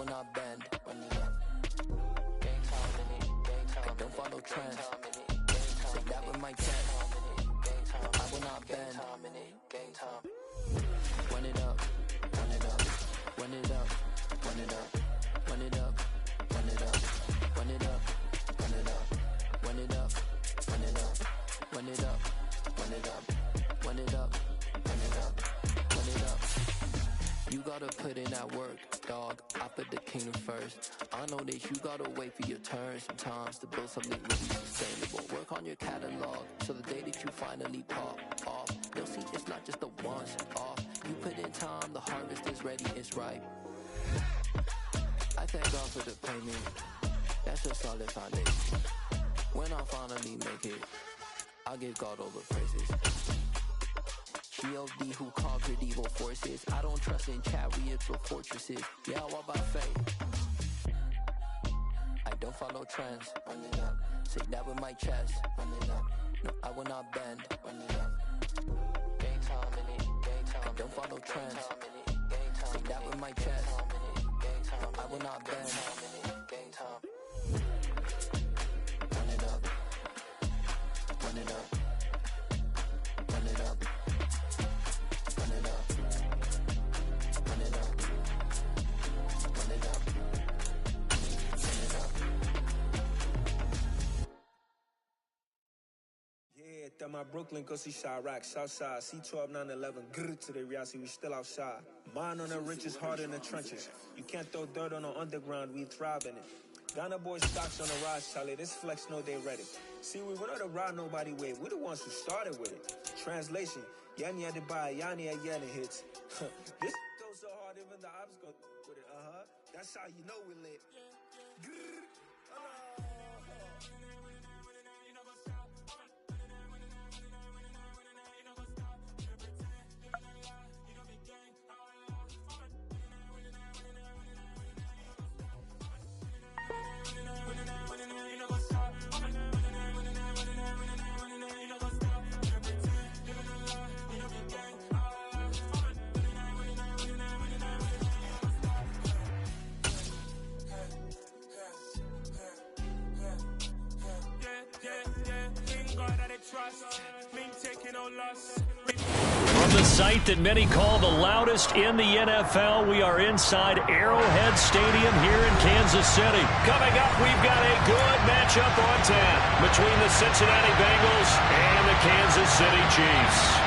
will not bend. Run it up. Gang time in it. Gang time. I don't follow trends. Say that with my chest. I will not bend. Gang time. Run it up. Run it up. Run it up. Run it up. Run it up. Run it up. Run it up. Run it up. Run it up. Run it up. Run it up. Run it up. Run it up. Run it up. Run it up. You gotta put in that work, dog. I put the kingdom first. I know that you gotta wait for your turn sometimes to build something really sustainable. Work on your catalog so the day that you finally pop off, you'll see it's not just a once off. You put in time, the harvest is ready, it's ripe. I thank God for the payment. That's a solid foundation. When I finally make it, I'll give God all the praises. G.O.D. who conquered evil forces. I don't trust in chariots or fortresses. Yeah, I walk by faith. I don't follow trends. Run it up. Say that with my chest. Run it up. No, I will not bend. Run it up. Gang time in it. Gang time. I don't follow trends. Say that with my chest. No, I will not bend. Gang time. Run it up. Run it up. Run it up. Run it up. Run it up. Run it up. Run it up. Yeah, that my Brooklyn, go see Chirac, Southside, C12-911, grr to the Riasi, we still outside. Mine on the richest, heart in the trenches. You can't throw dirt on the underground, we thrive in it. Ghana boys stocks on the rise, Charlie, this flex know they ready. See, we went on the ride nobody wave, we the ones who started with it. Translation, Yanni had to buy, Yanni at Yanni hits. This goes so hard, even the ops go with it, That's how you know we lit. Grr. From the site that many call the loudest in the NFL, we are inside Arrowhead Stadium here in Kansas City. Coming up, we've got a good matchup on tap between the Cincinnati Bengals and the Kansas City Chiefs.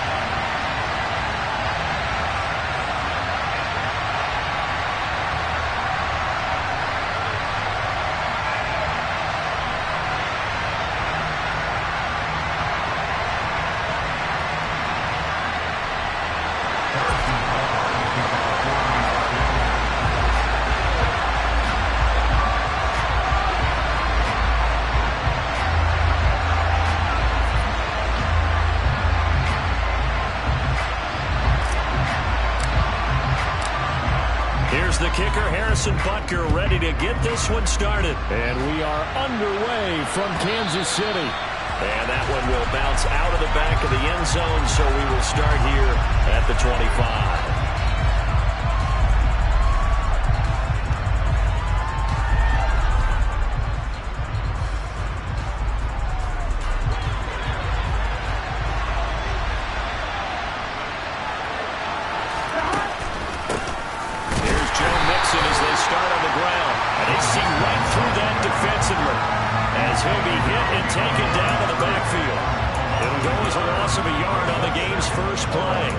The kicker, Harrison Butker, ready to get this one started. And we are underway from Kansas City. And that one will bounce out of the back of the end zone, so we will start here at the 25.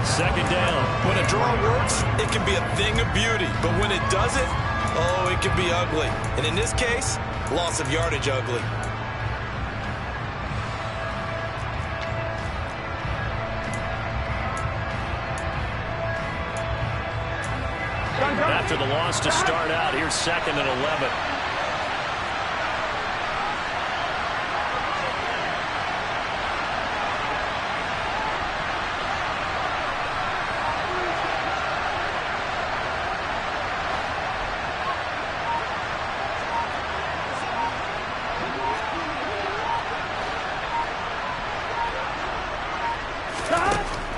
Second down. When a draw works, it can be a thing of beauty. But when it doesn't, oh, it can be ugly. And in this case, loss of yardage ugly. After the loss to start out, here's 2nd and 11.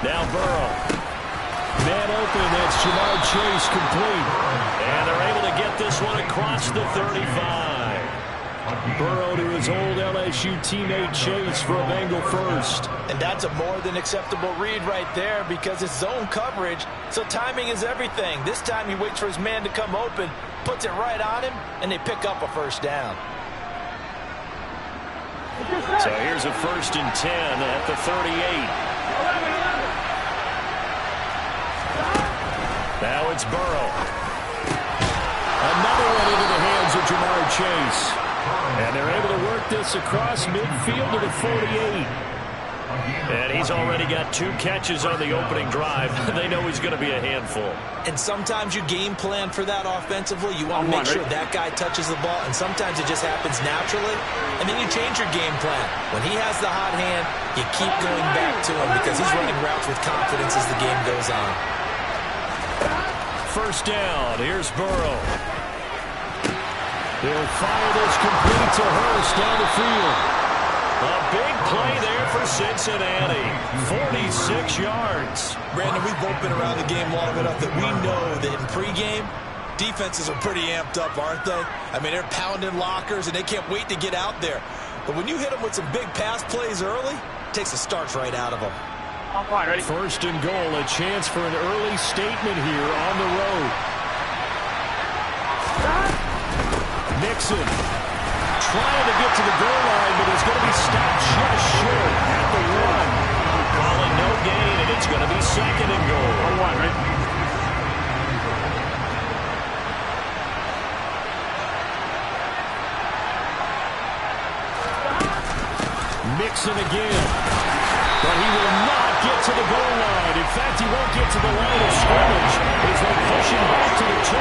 Now Burrow. Man open, that's Jamar Chase complete. And they're able to get this one across the 35. Burrow to his old LSU teammate Chase for a Bengal first. And that's a more than acceptable read right there because it's zone coverage, so timing is everything. This time he waits for his man to come open, puts it right on him, and they pick up a first down. So here's a 1st and 10 at the 38. Now it's Burrow. Another one into the hands of Jamar Chase. And they're able to work this across midfield to the 48. And he's already got 2 catches on the opening drive. They know he's going to be a handful. And sometimes you game plan for that offensively. You want to make sure that guy touches the ball, and sometimes it just happens naturally. And then you change your game plan. When he has the hot hand, you keep going back to him because he's running routes with confidence as the game goes on. First down. Here's Burrow. They'll fire this complete to Hurst down the field. A big play there for Cincinnati. 46 yards. Brandon, we've both been around the game long enough that we know that in pregame, defenses are pretty amped up, aren't they? I mean, they're pounding lockers, and they can't wait to get out there. But when you hit them with some big pass plays early, it takes the starch right out of them. Ready? 1st and goal, a chance for an early statement here on the road. Nixon trying to get to the goal line, but he's going to be stopped just short at the 1. Calling no gain, and it's going to be 2nd and goal. Mixon again, but he will not get to the goal line. In fact, he won't get to the line of scrimmage as they push him back to the 2.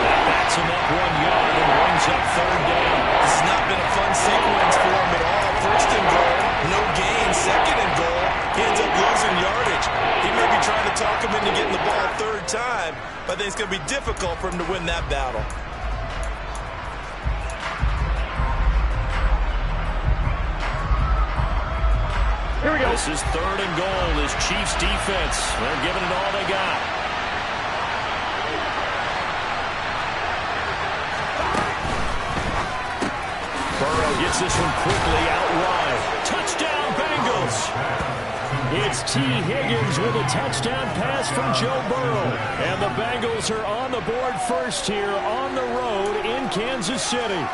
That backs him up 1 yard and brings up 3rd down. This has not been a fun sequence for him at all. 1st and goal, no gain. 2nd and goal, he ends up losing yardage. He may be trying to talk him into getting the ball 3rd time, but I think it's going to be difficult for him to win that battle. Here we go. This is 3rd and goal. This Chiefs defense, they're giving it all they got. Burrow gets this one quickly out wide. Touchdown, Bengals. It's T. Higgins with a touchdown pass from Joe Burrow. And the Bengals are on the board first here on the road in Kansas City.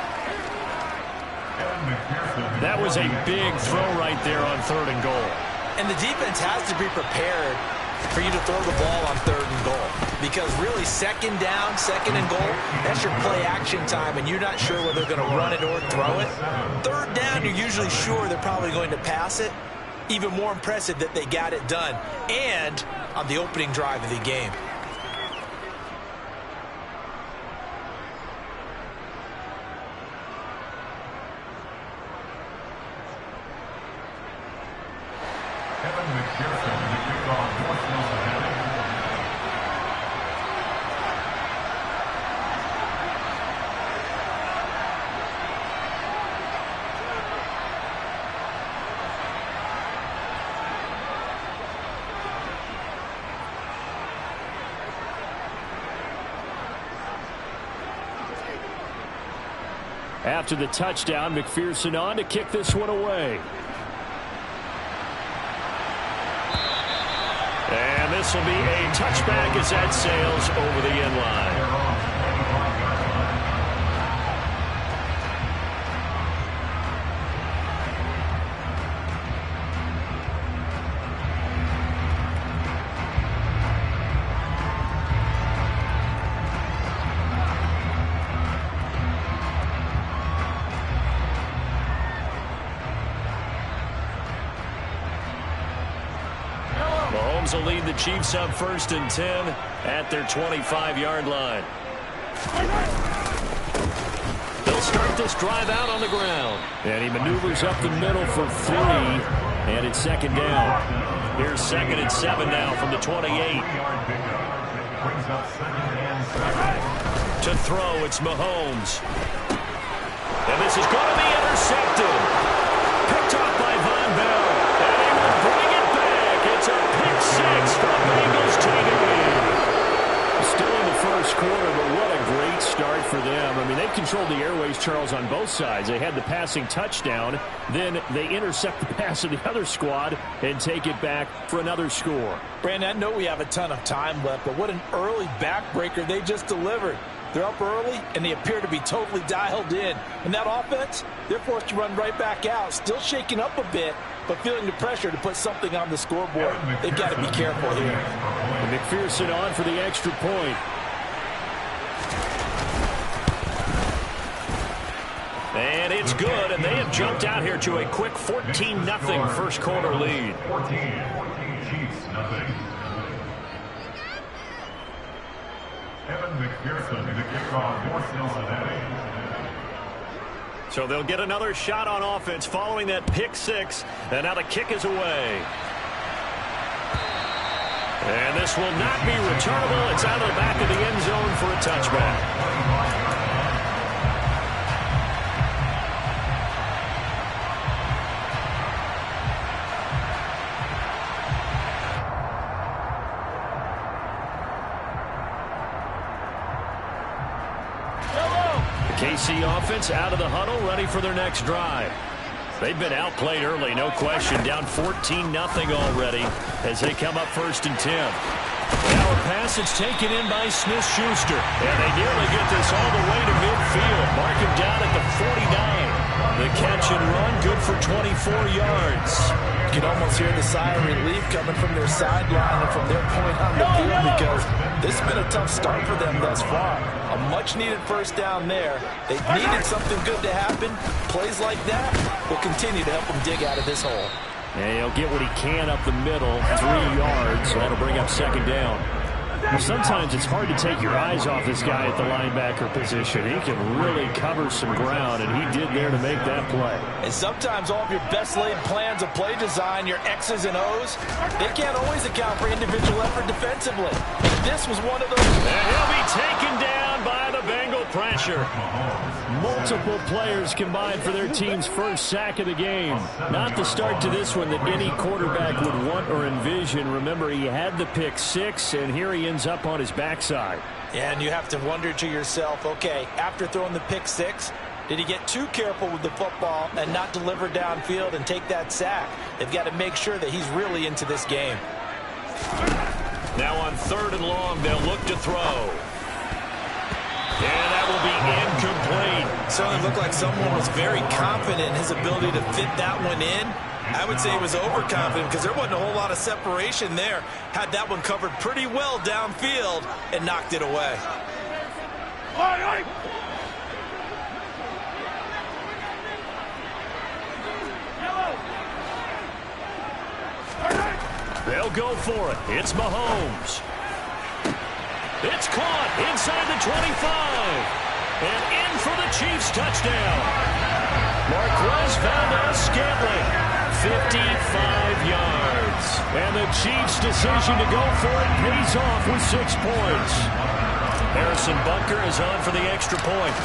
That was a big throw right there on 3rd and goal. And the defense has to be prepared for you to throw the ball on 3rd and goal. Because really, 2nd down, 2nd and goal, that's your play action time, and you're not sure whether they're going to run it or throw it. 3rd down, you're usually sure they're probably going to pass it. Even more impressive that they got it done. And on the opening drive of the game. After the touchdown, McPherson on to kick this one away. And this will be a touchback as that sails over the end line. Mahomes will lead the Chiefs up 1st and 10 at their 25-yard line. They'll start this drive out on the ground. And he maneuvers up the middle for 3, and it's 2nd down. Here's 2nd and 7 now from the 28. To throw, it's Mahomes. And this is going to be intercepted. Picked off by Von Bell. And he will bring it back. It's a pick 6 for the Bengals take it in. Still in the 1st quarter, but what a great start for them. I mean, they controlled the airways, Charles, on both sides. They had the passing touchdown. Then they intercept the pass of the other squad and take it back for another score. Brandon, I know we have a ton of time left, but what an early backbreaker they just delivered. They're up early, and they appear to be totally dialed in. And that offense, they're forced to run right back out, still shaking up a bit, but feeling the pressure to put something on the scoreboard. They've got to be careful here. And McPherson on for the extra point. And it's good, and they have jumped out here to a quick 14-0 first quarter lead. 14 Chiefs, nothing. Evan McPherson to kick off for Cincinnati. So they'll get another shot on offense following that pick six, and now the kick is away. And this will not be returnable. It's out of the back of the end zone for a touchback. KC offense out of the huddle, ready for their next drive. They've been outplayed early, no question. Down 14-0 already as they come up 1st and 10. Now a pass is taken in by Smith-Schuster. And they nearly get this all the way to midfield. Mark him down at the 49. The catch and run, good for 24 yards. You can almost hear the sigh of relief coming from their sideline and from their point on the field because this has been a tough start for them thus far. A much-needed first down there. They needed something good to happen. Plays like that will continue to help them dig out of this hole. And he'll get what he can up the middle, 3 yards. So that'll bring up 2nd down. Sometimes it's hard to take your eyes off this guy at the linebacker position. He can really cover some ground, and he did there to make that play. And sometimes all of your best laid plans of play design, your X's and O's, they can't always account for individual effort defensively. And this was one of those. And he'll be taken down by the Bengal pressure. Multiple players combined for their team's first sack of the game. Not the start to this one that any quarterback would want or envision. Remember, he had the pick six, and here he ends up on his backside. Yeah, and you have to wonder to yourself, okay, after throwing the pick six, did he get too careful with the football and not deliver downfield and take that sack? They've got to make sure that he's really into this game. Now on 3rd and long, they'll look to throw. And that will be incomplete. Certainly looked like someone was very confident in his ability to fit that one in. I would say he was overconfident because there wasn't a whole lot of separation there. Had that one covered pretty well downfield and knocked it away. They'll go for it. It's Mahomes. It's caught inside the 25. And in for the Chiefs touchdown. Marquez Valdez-Scantling, 55 yards. And the Chiefs' decision to go for it pays off with 6 points. Harrison Bunker is on for the extra point.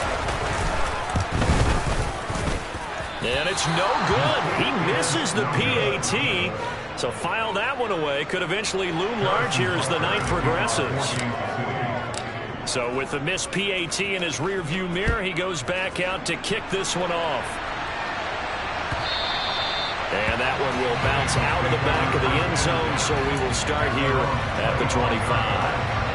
And it's no good. He misses the PAT. So file that one away. Could eventually loom large here as the night progresses. So with the missed PAT in his rearview mirror, he goes back out to kick this one off. And that one will bounce out of the back of the end zone, so we will start here at the 25.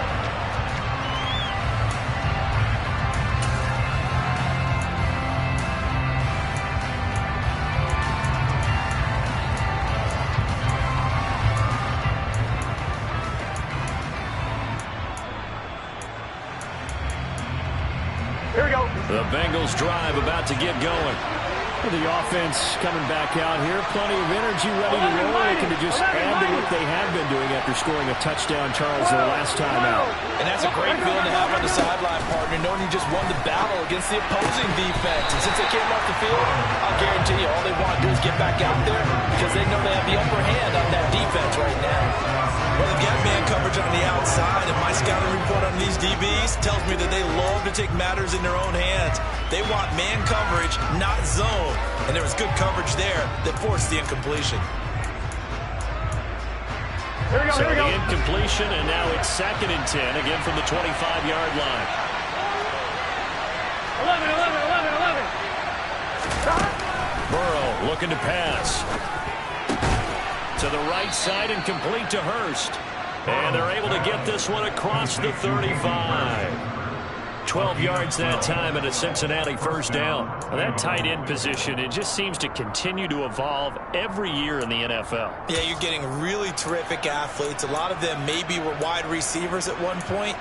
The Bengals drive about to get going. The offense coming back out here. Plenty of energy, ready to roll. Looking to just add to what they have been doing after scoring a touchdown, Charles, their last time out. And that's a great feeling to have on the sideline, partner, knowing you just won the battle against the opposing defense. And since they came off the field, I'll guarantee you all they want to do is get back out there because they know they have the upper hand on that defense right now. Well, they've got man coverage on the outside, and my scouting report on these DBs tells me that they love to take matters in their own hands. They want man coverage, not zone. And there was good coverage there that forced the incompletion. So the incompletion, and now it's 2nd and 10, again from the 25-yard line. looking to pass. To the right side and complete to Hurst. And they're able to get this one across the 35. 12 yards that time and a Cincinnati first down. Well, that tight end position, it just seems to continue to evolve every year in the NFL. Yeah, you're getting really terrific athletes. A lot of them maybe were wide receivers at one point.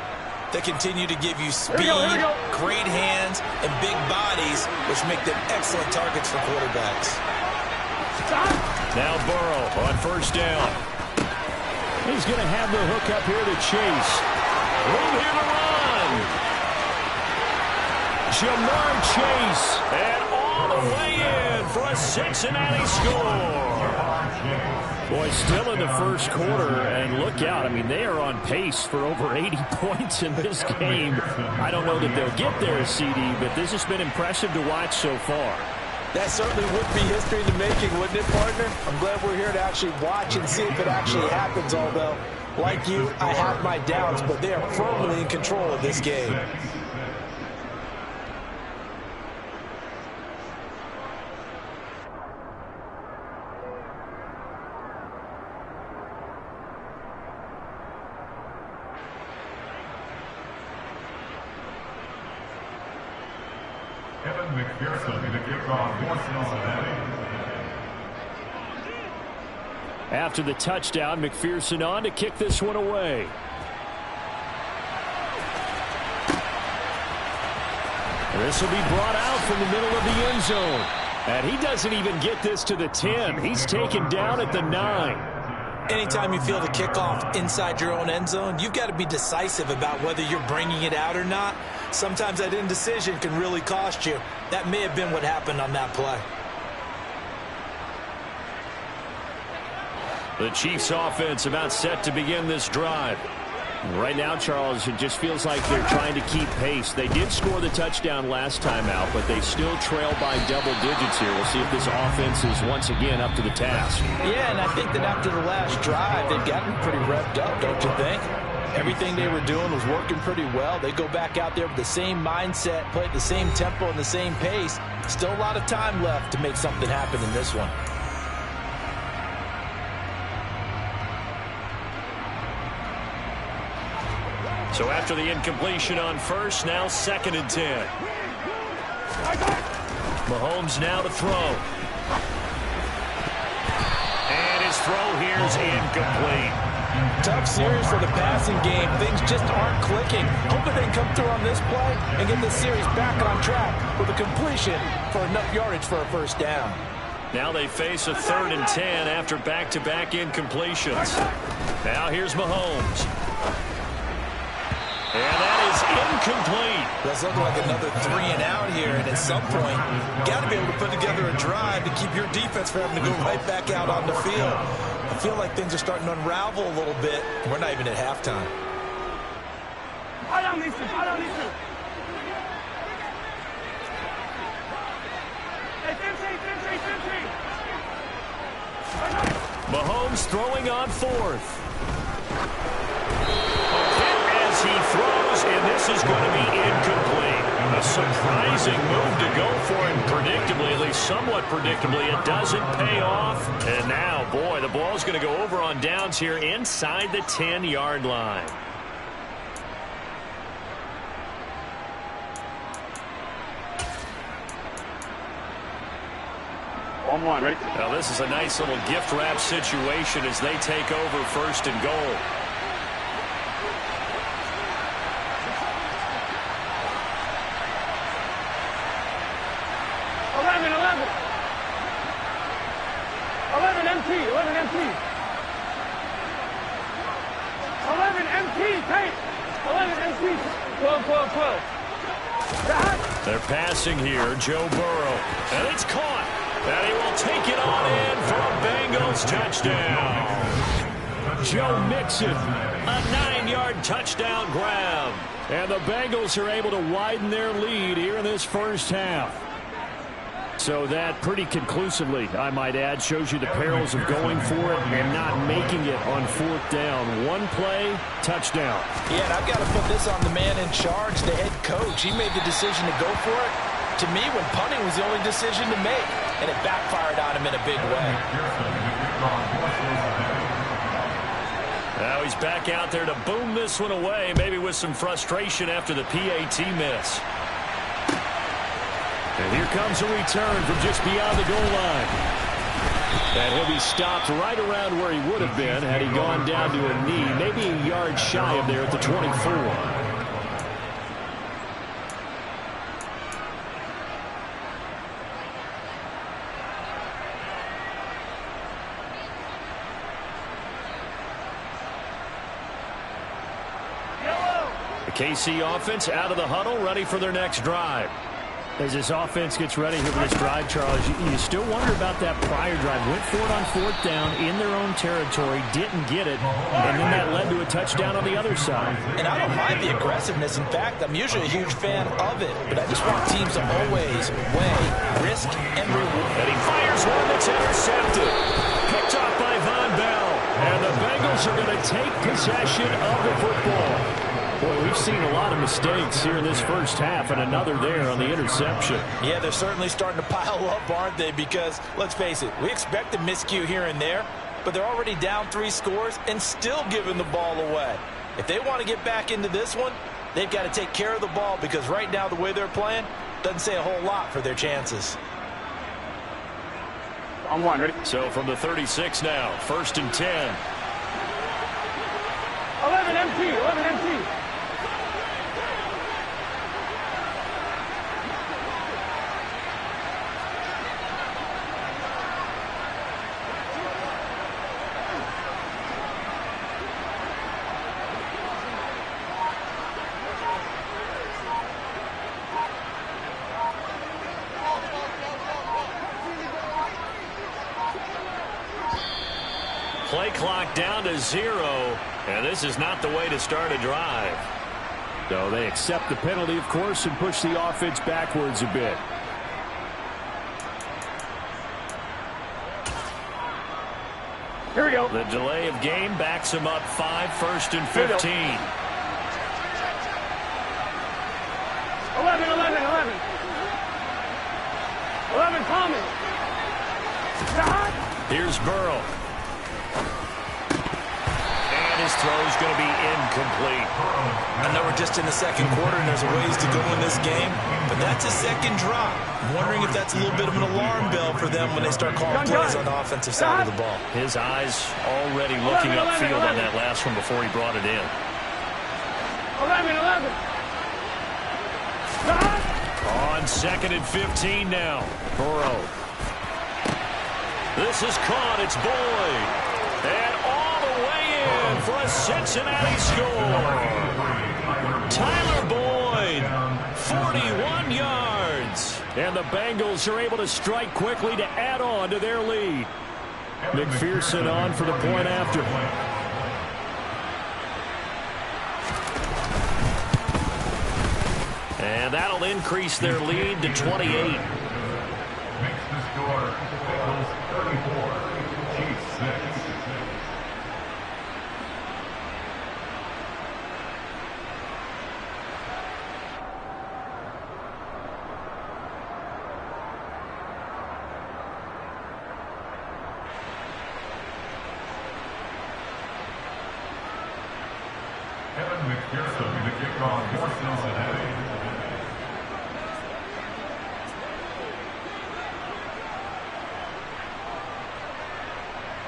They continue to give you speed, great hands, and big bodies, which make them excellent targets for quarterbacks. Now Burrow on first down. He's going to have the hook up here to Chase. Room here to run. Jamar Chase, and all the way in for a Cincinnati score. Boy, still in the first quarter, and look out. I mean, they are on pace for over 80 points in this game. I don't know that they'll get there, CD, but this has been impressive to watch so far. That certainly would be history in the making, wouldn't it, partner? I'm glad we're here to actually watch and see if it actually happens, although, like you, I have my doubts, but they are firmly in control of this game. After the touchdown, McPherson on to kick this one away. This will be brought out from the middle of the end zone. And he doesn't even get this to the 10. He's taken down at the 9. Anytime you feel the kickoff inside your own end zone, you've got to be decisive about whether you're bringing it out or not. Sometimes that indecision can really cost you. That may have been what happened on that play. The Chiefs offense about set to begin this drive. Right now, Charles, it just feels like they're trying to keep pace. They did score the touchdown last time out, but they still trail by double digits here. We'll see if this offense is once again up to the task. Yeah, and I think that after the last drive, they've gotten pretty revved up, don't you think? Everything they were doing was working pretty well. They go back out there with the same mindset, play at the same tempo and the same pace. Still a lot of time left to make something happen in this one. So after the incompletion on first, now 2nd and 10. Mahomes now to throw. And his throw here is incomplete. Tough series for the passing game. Things just aren't clicking. Hoping they can come through on this play and get this series back on track with a completion for enough yardage for a first down. Now they face a 3rd and 10 after back-to-back incompletions. Now here's Mahomes. And that is incomplete. That's looking like another 3 and out here, and at some point, you got to be able to put together a drive to keep your defense from having to go right back out on the field. I feel like things are starting to unravel a little bit. We're not even at halftime. Mahomes throwing on 4th. He throws, and this is going to be incomplete. A surprising move to go for, and predictably, at least somewhat predictably, it doesn't pay off. And now, boy, the ball's going to go over on downs here inside the 10-yard line. One, ready? Now, this is a nice little gift wrap situation as they take over 1st and goal. They're passing here, Joe Burrow, and it's caught, and he will take it on in for a Bengals touchdown. Joe Mixon, a 9-yard touchdown grab, and the Bengals are able to widen their lead here in this first half. So that pretty conclusively, I might add, shows you the perils of going for it and not making it on 4th down. One play, touchdown. Yeah, and I've got to put this on the man in charge, the head coach. He made the decision to go for it. To me, when punting was the only decision to make. and it backfired on him in a big way. Now he's back out there to boom this one away, maybe with some frustration after the PAT miss. And here comes a return from just beyond the goal line. And he'll be stopped right around where he would have been had he gone down to a knee, maybe a yard shy of there at the 24. The KC offense out of the huddle, ready for their next drive. As this offense gets ready here for this drive, Charles, you still wonder about that prior drive. Went for it on 4th down in their own territory, didn't get it, and then that led to a touchdown on the other side. And I don't mind the aggressiveness. In fact, I'm usually a huge fan of it, but I just want teams to always weigh risk and reward. And he fires one that's intercepted. Picked off by Von Bell. And the Bengals are going to take possession of the football. Boy, we've seen a lot of mistakes here in this first half, and another there on the interception. Yeah, they're certainly starting to pile up, aren't they? Because, let's face it, we expect a miscue here and there, but they're already down 3 scores and still giving the ball away. If they want to get back into this one, they've got to take care of the ball, because right now the way they're playing doesn't say a whole lot for their chances. On 1, ready? So from the 36 now, 1st and 10. 11 MT, 11 MT. Play clock down to 0, and this is not the way to start a drive. So they accept the penalty, of course, and push the offense backwards a bit. Here we go. The delay of game backs him up 5, 1st and 15. 11, 11, 11. 11 coming. Here's Burrow. And his throw's going to be incomplete. I know we're just in the second quarter and there's a ways to go in this game, but that's a second drop. I'm wondering if that's a little bit of an alarm bell for them when they start calling plays on the offensive side of the ball. His eyes already looking upfield on that last one before he brought it in. 11, 11. On 2nd and 15 now. Burrow. This is caught. It's Boyd. And all the way in for a Cincinnati score. Tyler Boyd, 41 yards. And the Bengals are able to strike quickly to add on to their lead. McPherson on for the point after. And that'll increase their lead to 28. Makes the score Bengals 34, Chiefs 6. McPherson, the kickoff for Cincinnati.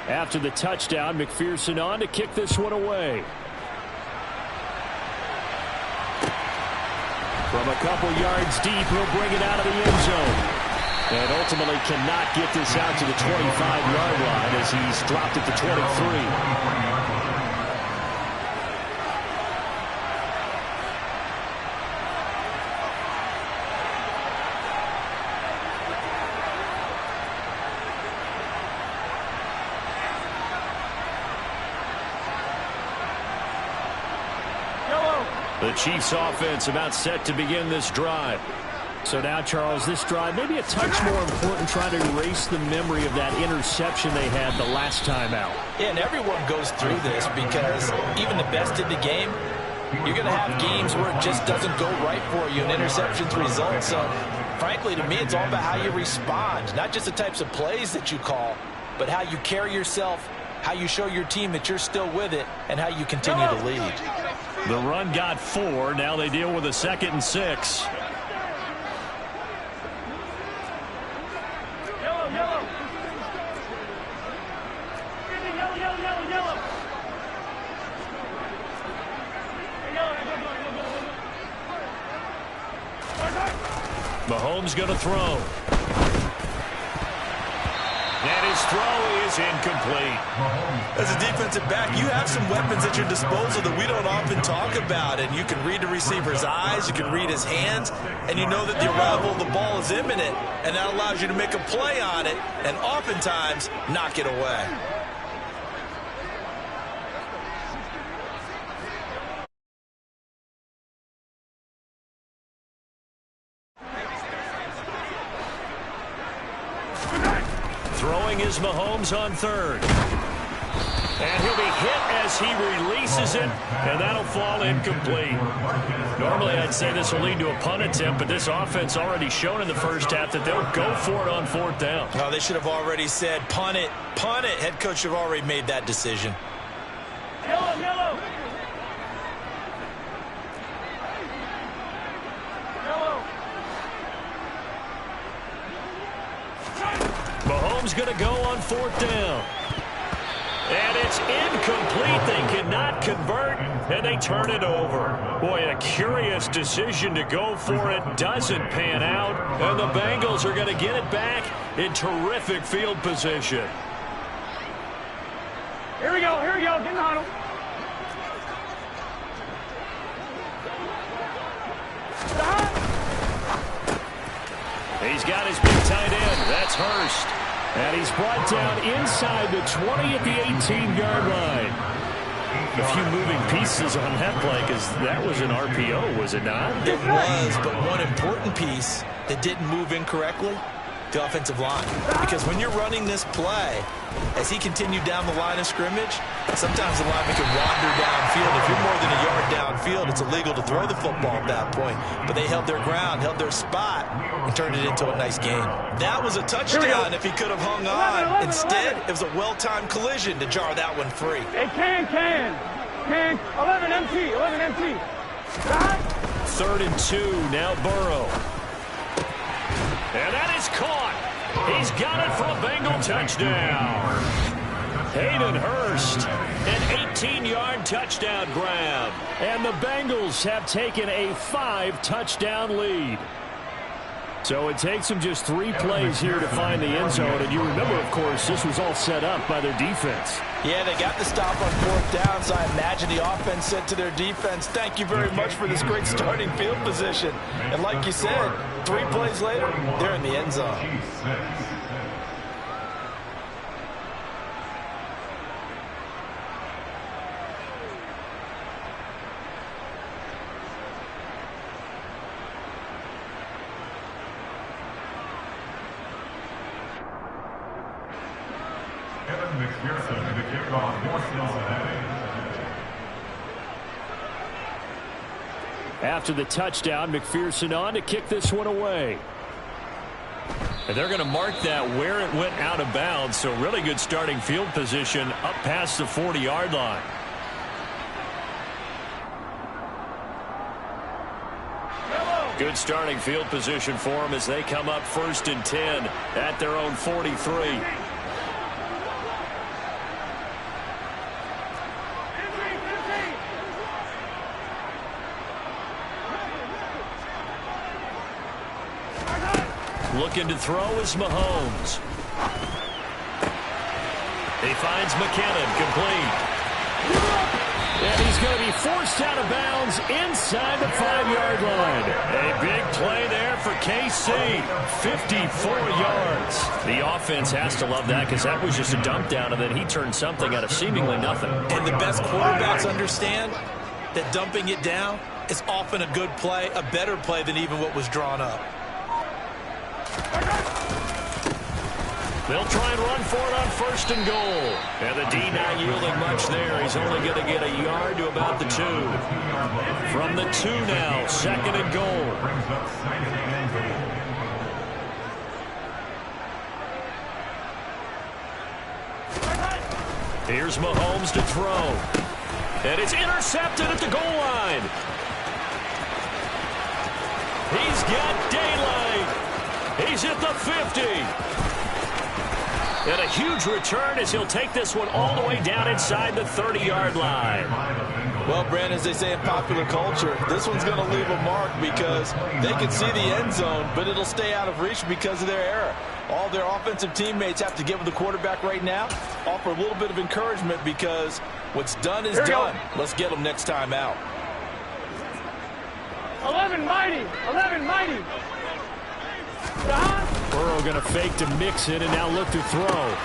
After the touchdown, McPherson on to kick this one away. From a couple yards deep, he'll bring it out of the end zone. And ultimately cannot get this out to the 25-yard line as he's dropped at the 23. The Chiefs offense about set to begin this drive. So now, Charles, this drive maybe a touch more important, trying to erase the memory of that interception they had the last time out. Yeah, and everyone goes through this because even the best in the game, you're going to have games where it just doesn't go right for you and interceptions result. So, frankly, to me, it's all about how you respond, not just the types of plays that you call, but how you carry yourself, how you show your team that you're still with it, and how you continue to lead. The run got 4. Now they deal with a 2nd and 6. Mahomes going to throw. And his throw is incomplete. As a defensive back, you have some weapons at your disposal that we don't often talk about. And you can read the receiver's eyes, you can read his hands, and you know that the arrival of the ball is imminent. And that allows you to make a play on it and oftentimes knock it away. Throwing is Mahomes on 3rd. And he'll be hit as he releases it, and that'll fall incomplete. Normally, I'd say this will lead to a punt attempt, but this offense already shown in the first half that they'll go for it on 4th down. Oh, they should have already said, punt it, punt it. Head coach should have already made that decision. Yellow, yellow. Mahomes going to go on 4th down. And it's incomplete. They cannot convert, and they turn it over. Boy, a curious decision to go for it. Doesn't pan out, and the Bengals are going to get it back in terrific field position. Here we go, get in the huddle. He's got his big tight end. That's Hurst. And he's brought down inside the 20 at the 18-yard line. A few moving pieces on that play because that was an RPO, was it not? It was, but one important piece that didn't move incorrectly, the offensive line. Because when you're running this play, as he continued down the line of scrimmage, sometimes the lineman can wander downfield. If you're more than a yard downfield, it's illegal to throw the football at that point. But they held their ground, held their spot, and turned it into a nice game. That was a touchdown if he could have hung on. Instead, it was a well-timed collision to jar that one free. Hey, can. 11 empty. 3rd and 2, now Burrow. And that is caught. He's got it for a Bengal touchdown. Hayden Hurst, an 18-yard touchdown grab. And the Bengals have taken a 5-touchdown lead. So it takes them just 3 plays here to find the end zone. And you remember, of course, this was all set up by their defense. Yeah, they got the stop on 4th down, so I imagine the offense said to their defense, thank you very much for this great starting field position. And like you said, 3 plays later, they're in the end zone. After the touchdown, McPherson on to kick this one away. And they're going to mark that where it went out of bounds, so really good starting field position up past the 40-yard line. Good starting field position for them as they come up 1st and 10 at their own 43. Looking to throw is Mahomes. He finds McKinnon, complete. And he's going to be forced out of bounds inside the 5-yard line. A big play there for KC. 54 yards. The offense has to love that because that was just a dump down, and then he turned something out of seemingly nothing. And the best quarterbacks understand that dumping it down is often a good play, a better play than even what was drawn up. They'll try and run for it on 1st and goal. And the D not yielding much there. He's only going to get a yard to about the 2. From the 2 now, 2nd and goal. Here's Mahomes to throw. And it's intercepted at the goal line. He's got daylight. He's at the 50. And a huge return as he'll take this one all the way down inside the 30-yard line. Well, Brandon, as they say in popular culture, this one's going to leave a mark because they can see the end zone, but it'll stay out of reach because of their error. All their offensive teammates have to give the quarterback right now, offer a little bit of encouragement because what's done is done. Let's get them next time out. 11 mighty. 11 mighty. Burrow going to fake to Mixon and now look to throw.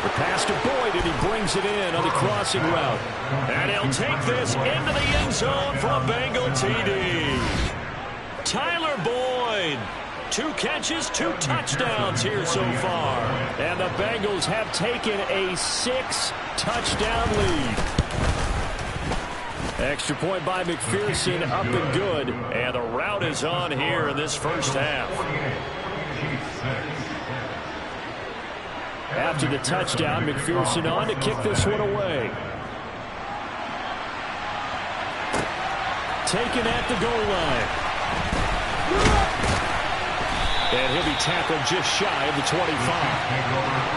The pass to Boyd, and he brings it in on the crossing route. And he'll take this into the end zone for a Bengal TD. Tyler Boyd. 2 catches, 2 touchdowns here so far. And the Bengals have taken a 6-touchdown lead. Extra point by McPherson, up and good. And the rout is on here in this first half. After the touchdown, McPherson on to kick this one away. Taken at the goal line. And he'll be tackled just shy of the 25.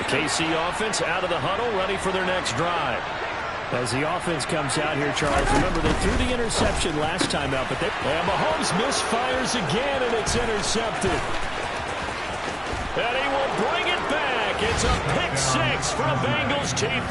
KC offense out of the huddle, ready for their next drive. As the offense comes out here, Charles, remember they threw the interception last time out, but and Mahomes misfires again, and it's intercepted. And he will bring it back. It's a pick 6 for a Bengals team.